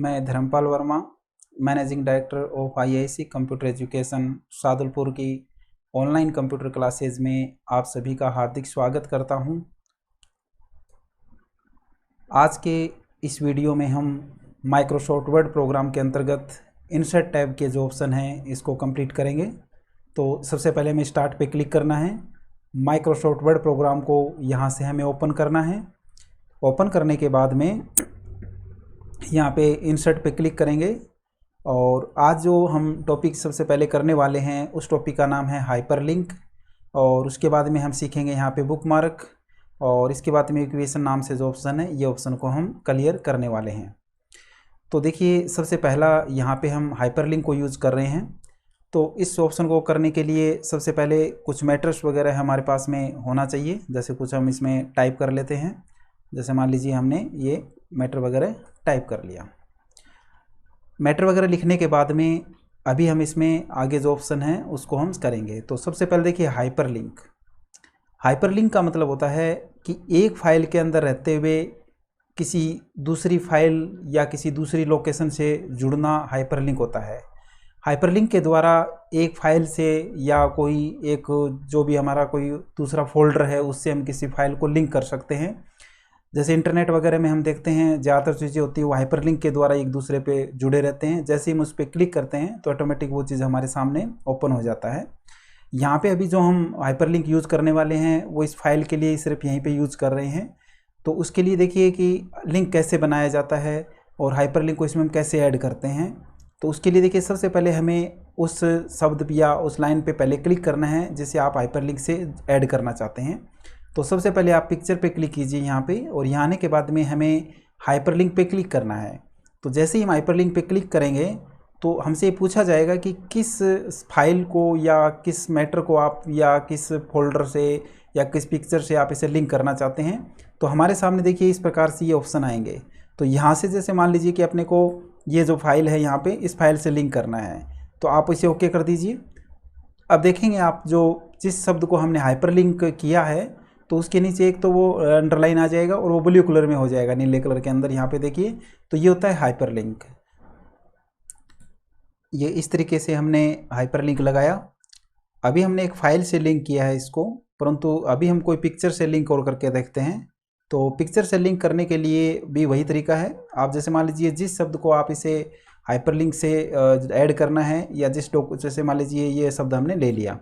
मैं Dharmpal Verma, managing director of IIC computer education Sadulpur की online computer classes में आप सभी का हार्दिक स्वागत करता हूं। आज के इस वीडियो में हम माइक्रोसॉफ्ट वर्ड प्रोग्राम के अंतर्गत इंसर्ट टैब के जो ऑप्शन हैं इसको कंप्लीट करेंगे। तो सबसे पहले हमें स्टार्ट पे क्लिक करना है। माइक्रोसॉफ्ट वर्ड प्रोग्राम को यहाँ से हमें ओपन करना है। ओपन करने के बाद में यहाँ पे इंसर्ट पे क्लिक करेंगे और आज जो हम टॉपिक सबसे पहले करने वाले हैं उस टॉपिक का नाम है हाइपरलिंक। और उसके बाद में हम सीखेंगे यहाँ पे बुकमार्क और इसके बाद में इक्वेशन नाम से जो ऑप्शन है ये ऑप्शन को हम क्लियर करने वाले हैं। तो देखिए सबसे पहला यहाँ पे हम हाइपरलिंक को यूज़ कर रहे हैं। तो इस ऑप्शन को करने के लिए सबसे पहले कुछ मैटर्स वगैरह हमारे पास में होना चाहिए। जैसे कुछ हम इसमें टाइप कर लेते हैं। जैसे मान लीजिए हमने ये मैटर वगैरह टाइप कर लिया। मैटर वगैरह लिखने के बाद में अभी हम इसमें आगे जो ऑप्शन है उसको हम करेंगे। तो सबसे पहले देखिए हाइपरलिंक। हाइपरलिंक का मतलब होता है कि एक फाइल के अंदर रहते हुए किसी दूसरी फाइल या किसी दूसरी लोकेशन से जुड़ना हाइपरलिंक होता है। हाइपरलिंक के द्वारा एक फाइल से या कोई एक जो भी हमारा कोई दूसरा फोल्डर है उससे हम किसी फाइल को लिंक कर सकते हैं। जैसे इंटरनेट वगैरह में हम देखते हैं ज़्यादातर चीज़ें होती है वो हाइपरलिंक के द्वारा एक दूसरे पे जुड़े रहते हैं। जैसे ही हम उस पर क्लिक करते हैं तो ऑटोमेटिक वो चीज़ हमारे सामने ओपन हो जाता है। यहाँ पे अभी जो हम हाइपरलिंक यूज़ करने वाले हैं वो इस फाइल के लिए सिर्फ यहीं पे यूज़ कर रहे हैं। तो उसके लिए देखिए कि लिंक कैसे बनाया जाता है और हाइपरलिंक को इसमें हम कैसे ऐड करते हैं। तो उसके लिए देखिए सबसे पहले हमें उस शब्द या उस लाइन पे पहले क्लिक करना है जिसे आप हाइपरलिंक से ऐड करना चाहते हैं। तो सबसे पहले आप पिक्चर पे क्लिक कीजिए यहाँ पे और यहाँ आने के बाद में हमें हाइपरलिंक पे क्लिक करना है। तो जैसे ही हम हाइपरलिंक पे क्लिक करेंगे तो हमसे पूछा जाएगा कि किस फाइल को या किस मैटर को आप या किस फोल्डर से या किस पिक्चर से आप इसे लिंक करना चाहते हैं। तो हमारे सामने देखिए इस प्रकार से ये ऑप्शन आएंगे। तो यहाँ से जैसे मान लीजिए कि अपने को ये जो फाइल है यहाँ पे इस फाइल से लिंक करना है तो आप इसे ओके कर दीजिए। अब देखेंगे आप जो जिस शब्द को हमने हाइपरलिंक किया है तो उसके नीचे एक तो वो अंडरलाइन आ जाएगा और वो ब्लू कलर में हो जाएगा, नीले कलर के अंदर यहाँ पे देखिए। तो ये होता है हाइपरलिंक। ये इस तरीके से हमने हाइपरलिंक लगाया। अभी हमने एक फाइल से लिंक किया है इसको, परंतु अभी हम कोई पिक्चर से लिंक और करके देखते हैं। तो पिक्चर से लिंक करने के लिए भी वही तरीका है। आप जैसे मान लीजिए जिस शब्द को आप इसे हाइपरलिंक से ऐड करना है या जैसे मान लीजिए ये शब्द हमने ले लिया,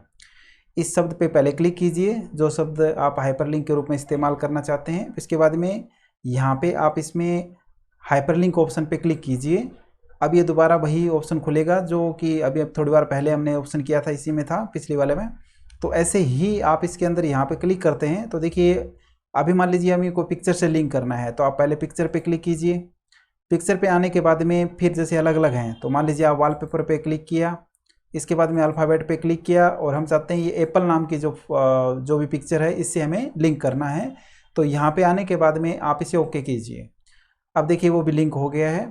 इस शब्द पे पहले क्लिक कीजिए जो शब्द आप हाइपरलिंक के रूप में इस्तेमाल करना चाहते हैं। इसके बाद में यहाँ पे आप इसमें हाइपरलिंक ऑप्शन पे क्लिक कीजिए। अब ये दोबारा वही ऑप्शन खुलेगा जो कि अभी अब थोड़ी बार पहले हमने ऑप्शन किया था, इसी में था पिछले वाले में। तो ऐसे ही आप इसके अंदर यहाँ पे क्लिक करते हैं। तो देखिए अभी मान लीजिए हमें कोई पिक्चर से लिंक करना है तो आप पहले पिक्चर पे क्लिक कीजिए। पिक्चर पे आने के बाद में फिर जैसे अलग अलग हैं तो मान लीजिए आप वॉलपेपर पे क्लिक किया, इसके बाद में अल्फ़ाबेट पे क्लिक किया और हम चाहते हैं ये एप्पल नाम की जो भी पिक्चर है इससे हमें लिंक करना है। तो यहाँ पे आने के बाद में आप इसे ओके कीजिए। अब देखिए वो भी लिंक हो गया है।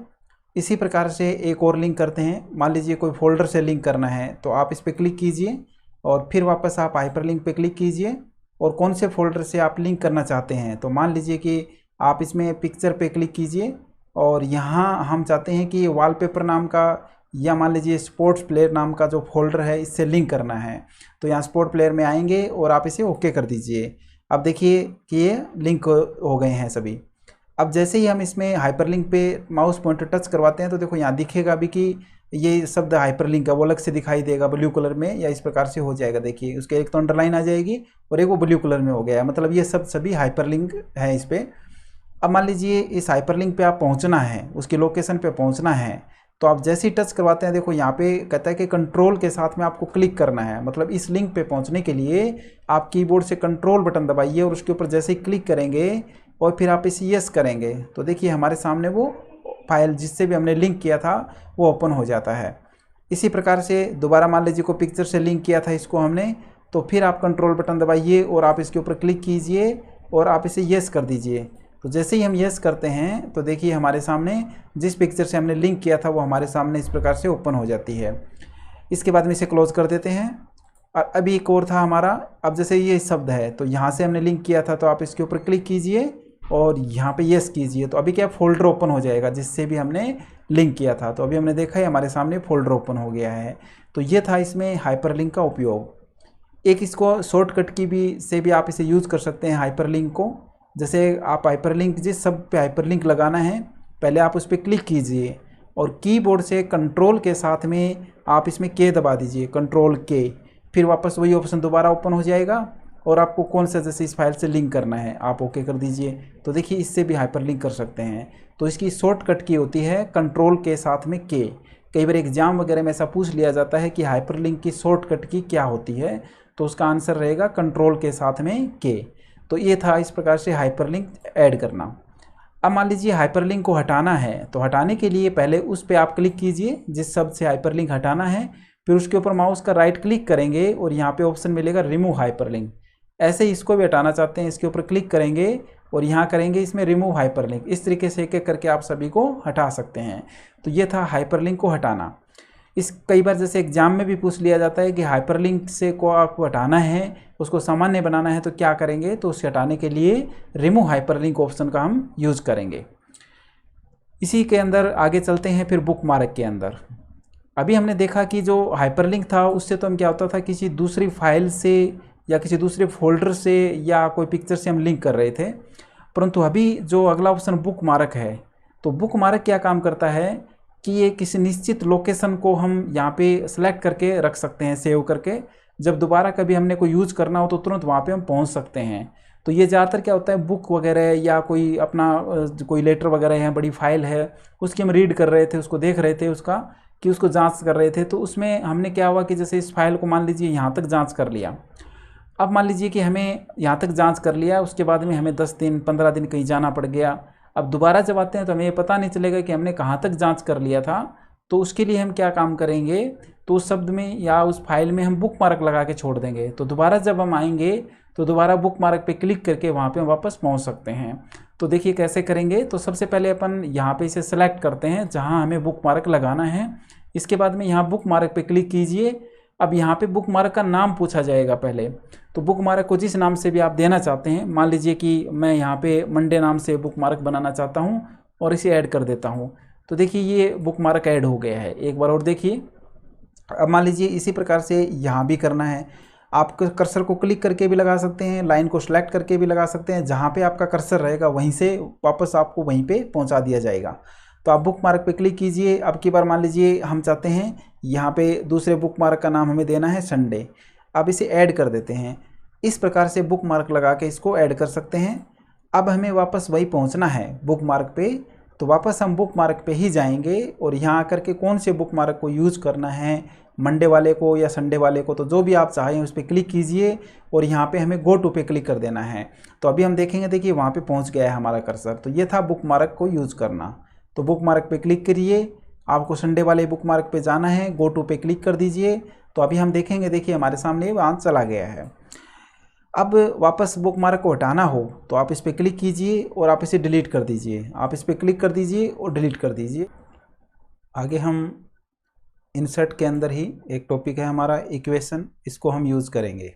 इसी प्रकार से एक और लिंक करते हैं। मान लीजिए कोई फोल्डर से लिंक करना है तो आप इस पर क्लिक कीजिए और फिर वापस आप हाइपरलिंक पे क्लिक कीजिए और कौन से फोल्डर से आप लिंक करना चाहते हैं। तो मान लीजिए कि आप इसमें पिक्चर पे क्लिक कीजिए और यहाँ हम चाहते हैं कि वॉलपेपर नाम का या मान लीजिए स्पोर्ट्स प्लेयर नाम का जो फोल्डर है इससे लिंक करना है। तो यहाँ स्पोर्ट प्लेयर में आएंगे और आप इसे ओके कर दीजिए। अब देखिए कि ये लिंक हो गए हैं सभी। अब जैसे ही हम इसमें हाइपरलिंक पे माउस पॉइंटर टच करवाते हैं तो देखो यहाँ दिखेगा भी कि ये शब्द हाइपरलिंक है, वो अलग से दिखाई देगा ब्लू कलर में या इस प्रकार से हो जाएगा। देखिए उसके एक तो अंडरलाइन आ जाएगी और एक वो ब्लू कलर में हो गया है, मतलब ये सभी हाइपरलिंक है इस पर। अब मान लीजिए इस हाइपरलिंक पे आप पहुँचना है, उसकी लोकेशन पे पहुँचना है तो आप जैसे ही टच करवाते हैं देखो यहाँ पे कहता है कि कंट्रोल के साथ में आपको क्लिक करना है। मतलब इस लिंक पे पहुँचने के लिए आप कीबोर्ड से कंट्रोल बटन दबाइए और उसके ऊपर जैसे ही क्लिक करेंगे और फिर आप इसे यस करेंगे तो देखिए हमारे सामने वो फाइल जिससे भी हमने लिंक किया था वो ओपन हो जाता है। इसी प्रकार से दोबारा मान लीजिए को पिक्चर से लिंक किया था इसको हमने, तो फिर आप कंट्रोल बटन दबाइए और आप इसके ऊपर क्लिक कीजिए और आप इसे यस कर दीजिए। तो जैसे ही हम यस करते हैं तो देखिए हमारे सामने जिस पिक्चर से हमने लिंक किया था वो हमारे सामने इस प्रकार से ओपन हो जाती है। इसके बाद में इसे क्लोज कर देते हैं। और अभी एक और था हमारा, अब जैसे ये शब्द है तो यहाँ से हमने लिंक किया था तो आप इसके ऊपर क्लिक कीजिए और यहाँ पे यस कीजिए। तो अभी क्या फोल्डर ओपन हो जाएगा जिससे भी हमने लिंक किया था। तो अभी हमने देखा है हमारे सामने फोल्डर ओपन हो गया है। तो ये था इसमें हाइपरलिंक का उपयोग। एक इसको शॉर्टकट की भी से भी आप इसे यूज़ कर सकते हैं हाइपरलिंक को। जैसे आप हाइपरलिंक जिस सब पे हाइपरलिंक लगाना है पहले आप उस पर क्लिक कीजिए और कीबोर्ड से कंट्रोल के साथ में आप इसमें के दबा दीजिए, कंट्रोल के, फिर वापस वही ऑप्शन दोबारा ओपन हो जाएगा और आपको कौन सा जैसे इस फाइल से लिंक करना है आप ओके कर दीजिए। तो देखिए इससे भी हाइपरलिंक कर सकते हैं। तो इसकी शॉर्टकट की होती है कंट्रोल के साथ में के। कई बार एग्जाम वगैरह में ऐसा पूछ लिया जाता है कि हाइपरलिंक की शॉर्टकट की क्या होती है, तो उसका आंसर रहेगा कंट्रोल के साथ में के। तो ये था इस प्रकार से हाइपरलिंक ऐड करना। अब मान लीजिए हाइपरलिंक को हटाना है, तो हटाने के लिए पहले उस पर आप क्लिक कीजिए जिस शब्द से हाइपरलिंक हटाना है, फिर उसके ऊपर माउस का राइट क्लिक करेंगे और यहाँ पे ऑप्शन मिलेगा रिमूव हाइपरलिंक। ऐसे ही इसको भी हटाना चाहते हैं, इसके ऊपर क्लिक करेंगे और यहाँ करेंगे इसमें रिमूव हाइपरलिंक। इस तरीके से एक एक करके आप सभी को हटा सकते हैं। तो ये था हाइपरलिंक को हटाना। इस कई बार जैसे एग्जाम में भी पूछ लिया जाता है कि हाइपरलिंक से को आपको हटाना है, उसको सामान्य बनाना है, तो क्या करेंगे, तो उसे हटाने के लिए रिमूव हाइपरलिंक ऑप्शन का हम यूज़ करेंगे। इसी के अंदर आगे चलते हैं फिर बुक मार्क के अंदर। अभी हमने देखा कि जो हाइपरलिंक था उससे तो हम क्या होता था किसी दूसरी फाइल से या किसी दूसरे फोल्डर से या कोई पिक्चर से हम लिंक कर रहे थे, परंतु अभी जो अगला ऑप्शन बुक मार्क है, तो बुक मार्क क्या काम करता है कि ये किसी निश्चित लोकेशन को हम यहाँ पे सेलेक्ट करके रख सकते हैं सेव करके। जब दोबारा कभी हमने कोई यूज़ करना हो तो तुरंत वहाँ पे हम पहुँच सकते हैं। तो ये ज़्यादातर क्या होता है बुक वगैरह या कोई अपना कोई लेटर वगैरह है, बड़ी फाइल है, उसकी हम रीड कर रहे थे, उसको देख रहे थे उसका कि उसको जांच कर रहे थे। तो उसमें हमने क्या हुआ कि जैसे इस फाइल को मान लीजिए यहाँ तक जांच कर लिया। अब मान लीजिए कि हमें यहाँ तक जांच कर लिया, उसके बाद में हमें 10 दिन 15 दिन कहीं जाना पड़ गया। अब दोबारा जब आते हैं तो हमें ये पता नहीं चलेगा कि हमने कहाँ तक जांच कर लिया था। तो उसके लिए हम क्या काम करेंगे, तो उस शब्द में या उस फाइल में हम बुक मार्क लगा के छोड़ देंगे। तो दोबारा जब हम आएंगे तो दोबारा बुक मार्क पे क्लिक करके वहाँ पे हम वापस पहुँच सकते हैं। तो देखिए कैसे करेंगे। तो सबसे पहले अपन यहाँ पे इसे सेलेक्ट करते हैं जहाँ हमें बुक मार्क लगाना है। इसके बाद में यहाँ बुक मार्क पे क्लिक कीजिए। अब यहाँ पे बुक मार्क का नाम पूछा जाएगा पहले। तो बुक मार्क को जिस नाम से भी आप देना चाहते हैं, मान लीजिए कि मैं यहाँ पे मंडे नाम से बुक मार्क बनाना चाहता हूँ और इसे ऐड कर देता हूँ। तो देखिए ये बुक मार्क ऐड हो गया है। एक बार और देखिए। अब मान लीजिए इसी प्रकार से यहाँ भी करना है। आप कर्सर को क्लिक करके भी लगा सकते हैं, लाइन को सेलेक्ट करके भी लगा सकते हैं। जहाँ पे आपका कर्सर रहेगा वहीं से वापस आपको वहीं पे पहुँचा दिया जाएगा। तो आप बुक मार्क पे क्लिक कीजिए। अब की बार मान लीजिए हम चाहते हैं यहाँ पे दूसरे बुक मार्क का नाम हमें देना है संडे। अब इसे ऐड कर देते हैं। इस प्रकार से बुक मार्क लगा के इसको ऐड कर सकते हैं। अब हमें वापस वही पहुँचना है बुक मार्क पे, तो वापस हम बुक मार्क पे ही जाएंगे और यहाँ आकर के कौन से बुक मार्क को यूज़ करना है, मंडे वाले को या संडे वाले को, तो जो भी आप चाहें उस पर क्लिक कीजिए और यहाँ पे हमें गो टू पे क्लिक कर देना है। तो अभी हम देखेंगे, देखिए वहाँ पे पहुँच गया है हमारा कर्सर। तो ये था बुक मार्क को यूज़ करना। तो बुक मार्क पे क्लिक करिए, आपको संडे वाले बुक मार्क पे जाना है, गो टू पे क्लिक कर दीजिए। तो अभी हम देखेंगे, देखिए हमारे सामने वहाँ चला गया है। अब वापस बुक मार्क को हटाना हो तो आप इस पर क्लिक कीजिए और आप इसे डिलीट कर दीजिए। आप इस पर क्लिक कर दीजिए और डिलीट कर दीजिए। आगे हम इंसर्ट के अंदर ही एक टॉपिक है हमारा इक्वेशन, इसको हम यूज़ करेंगे।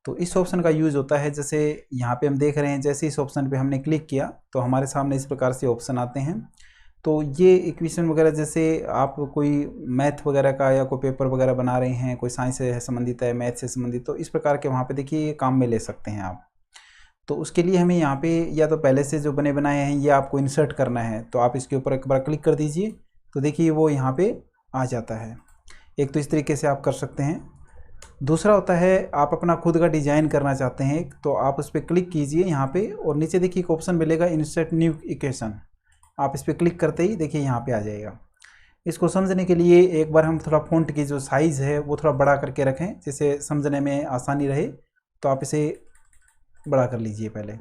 तो इस ऑप्शन का यूज़ होता है, जैसे यहाँ पे हम देख रहे हैं, जैसे इस ऑप्शन पे हमने क्लिक किया तो हमारे सामने इस प्रकार से ऑप्शन आते हैं। तो ये इक्वेशन वगैरह, जैसे आप कोई मैथ वगैरह का या कोई पेपर वगैरह बना रहे हैं, कोई साइंस से संबंधित है, मैथ से संबंधित, तो इस प्रकार के वहाँ पे देखिए ये काम में ले सकते हैं आप। तो उसके लिए हमें यहाँ पे या तो पहले से जो बने बनाए हैं ये आपको इंसर्ट करना है, तो आप इसके ऊपर एक बार क्लिक कर दीजिए। तो देखिए वो यहाँ पे आ जाता है। एक तो इस तरीके से आप कर सकते हैं। दूसरा होता है आप अपना खुद का डिज़ाइन करना चाहते हैं, तो आप उस पर क्लिक कीजिए यहाँ पे और नीचे देखिए एक ऑप्शन मिलेगा इंसर्ट न्यू इक्वेशन। आप इस पर क्लिक करते ही देखिए यहाँ पे आ जाएगा। इसको समझने के लिए एक बार हम थोड़ा फ़ॉन्ट की जो साइज़ है वो थोड़ा बड़ा करके रखें, जिससे समझने में आसानी रहे। तो आप इसे बड़ा कर लीजिए पहले।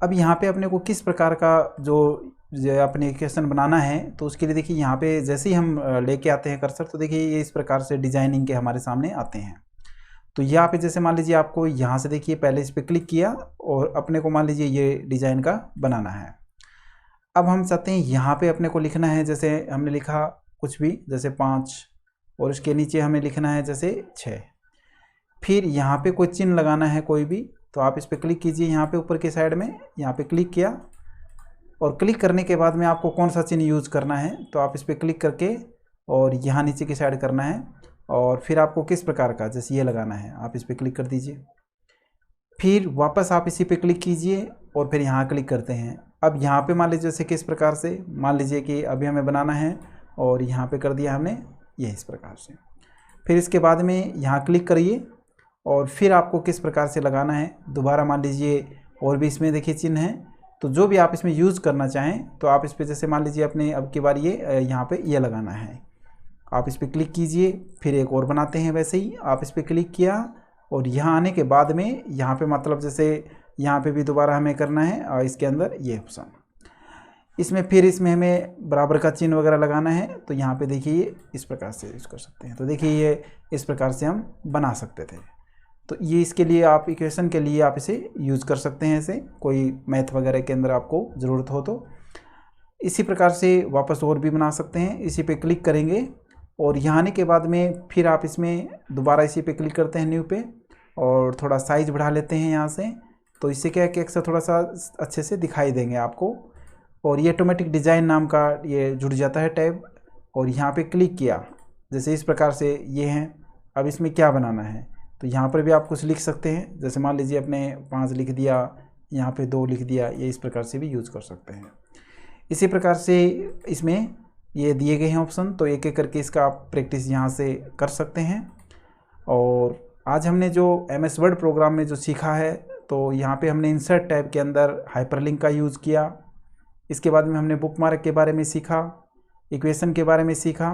अब यहाँ पे अपने को किस प्रकार का जो अपने इक्वेशन बनाना है, तो उसके लिए देखिए यहाँ पे जैसे ही हम लेके आते हैं कर्सर, तो देखिए ये इस प्रकार से डिजाइनिंग के हमारे सामने आते हैं। तो यहाँ पे जैसे मान लीजिए आपको यहाँ से देखिए पहले इस पर क्लिक किया और अपने को मान लीजिए ये डिज़ाइन का बनाना है। अब हम चाहते हैं यहाँ पे अपने को लिखना है, जैसे हमने लिखा कुछ भी, जैसे 5 और उसके नीचे हमें लिखना है जैसे 6। फिर यहाँ पे कोई चिन्ह लगाना है कोई भी, तो आप इस पर क्लिक कीजिए। यहाँ पे ऊपर के साइड में यहाँ पे क्लिक किया और क्लिक करने के बाद में आपको कौन सा चिन्ह यूज़ करना है, तो आप इस पर क्लिक करके और यहाँ नीचे की साइड करना है, और फिर आपको किस प्रकार का, जैसे ये लगाना है, आप इस पर क्लिक कर दीजिए। फिर वापस आप इसी पे क्लिक कीजिए और फिर यहाँ क्लिक करते हैं। अब यहाँ पे मान लीजिए जैसे किस प्रकार से, मान लीजिए कि अभी हमें बनाना है और यहाँ पे कर दिया हमने ये इस प्रकार से। फिर इसके बाद में यहाँ क्लिक करिए और फिर आपको किस प्रकार से लगाना है, दोबारा मान लीजिए और भी इसमें देखिए चिन्ह है, तो जो भी आप इसमें यूज़ करना चाहें तो आप इस पर, जैसे मान लीजिए अपने अब की बार ये यहाँ पे ये लगाना है, आप इस पर क्लिक कीजिए। फिर एक और बनाते हैं, वैसे ही आप इस पर क्लिक किया और यहाँ आने के बाद में यहाँ पे मतलब जैसे यहाँ पे भी दोबारा हमें करना है और इसके अंदर ये ऑप्शन, इसमें फिर इसमें हमें बराबर का चिन्ह वगैरह लगाना है, तो यहाँ पे देखिए इस प्रकार से यूज़ कर सकते हैं। तो देखिए ये इस प्रकार से हम बना सकते थे। तो ये इसके लिए आप इक्वेशन के लिए आप इसे यूज़ कर सकते हैं, ऐसे कोई मैथ वगैरह के अंदर आपको ज़रूरत हो तो। इसी प्रकार से वापस और भी बना सकते हैं। इसी पे क्लिक करेंगे और यहाँ आने के बाद में फिर आप इसमें दोबारा इसी पे क्लिक करते हैं, न्यू पे, और थोड़ा साइज़ बढ़ा लेते हैं यहाँ से। तो इससे क्या है कि अक्सर थोड़ा सा अच्छे से दिखाई देंगे आपको। और ये ऑटोमेटिक डिज़ाइन नाम का ये जुड़ जाता है टैब, और यहाँ पे क्लिक किया, जैसे इस प्रकार से ये हैं। अब इसमें क्या बनाना है, तो यहाँ पर भी आप कुछ लिख सकते हैं, जैसे मान लीजिए अपने 5 लिख दिया, यहाँ पे 2 लिख दिया, ये इस प्रकार से भी यूज़ कर सकते हैं। इसी प्रकार से इसमें ये दिए गए हैं ऑप्शन, तो एक एक करके इसका आप प्रैक्टिस यहाँ से कर सकते हैं। और आज हमने जो MS वर्ड प्रोग्राम में जो सीखा है, तो यहाँ पे हमने इंसर्ट टैब के अंदर हाइपरलिंक का यूज़ किया। इसके बाद में हमने बुकमार्क के बारे में सीखा, इक्वेशन के बारे में सीखा,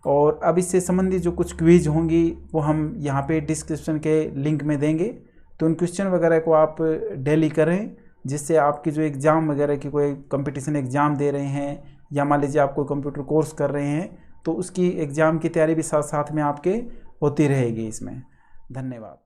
और अब इससे संबंधित जो कुछ क्विज होंगी वो हम यहाँ पे डिस्क्रिप्शन के लिंक में देंगे। तो उन क्वेश्चन वगैरह को आप डेली करें, जिससे आपकी जो एग्ज़ाम वगैरह की, कोई कंपटीशन एग्ज़ाम दे रहे हैं या मान लीजिए आप कोई कंप्यूटर कोर्स कर रहे हैं, तो उसकी एग्ज़ाम की तैयारी भी साथ साथ में आपके होती रहेगी इसमें। धन्यवाद।